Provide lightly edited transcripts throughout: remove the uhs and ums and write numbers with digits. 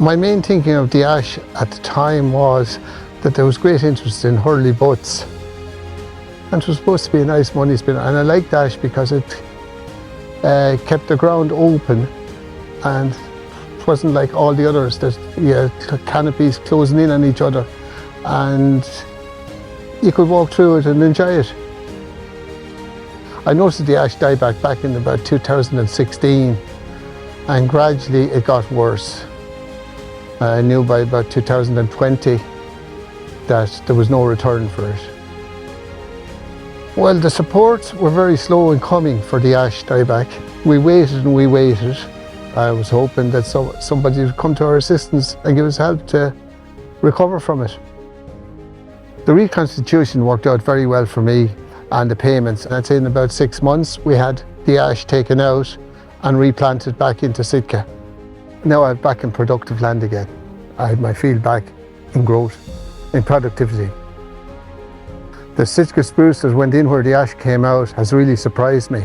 My main thinking of the ash at the time was that there was great interest in hurley butts, and it was supposed to be a nice money spinner, and I liked ash because it kept the ground open, and it wasn't like all the others that you had canopies closing in on each other, and you could walk through it and enjoy it. I noticed the Ash Dieback back in about 2016, and gradually it got worse. I knew by about 2020 that there was no return for it. Well, the supports were very slow in coming for the Ash Dieback. We waited and we waited. I was hoping that somebody would come to our assistance and give us help to recover from it. The reconstitution worked out very well for me and the payments. And I'd say in about 6 months we had the ash taken out and replanted back into Sitka. Now I'm back in productive land again. I had my field back in growth, in productivity. The Sitka spruce that went in where the ash came out has really surprised me.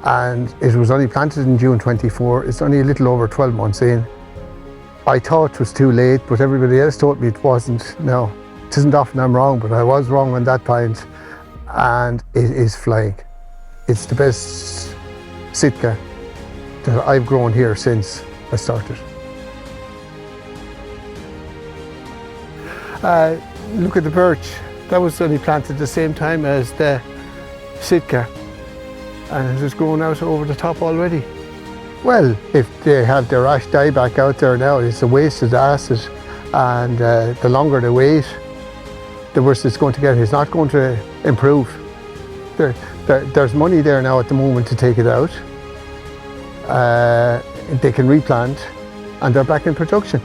And it was only planted in June 24. It's only a little over 12 months in. I thought it was too late, but everybody else told me it wasn't. No, it isn't often I'm wrong, but I was wrong on that point. And it is flying. It's the best Sitka that I've grown here since I started. Look at the birch. That was only planted at the same time as the Sitka, and it has grown out over the top already. Well, if they have their Ash Dieback out there now, it's a wasted asset, and the longer they wait, the worse it's going to get. It's not going to improve. There's money there now at the moment to take it out. They can replant, and they're back in production.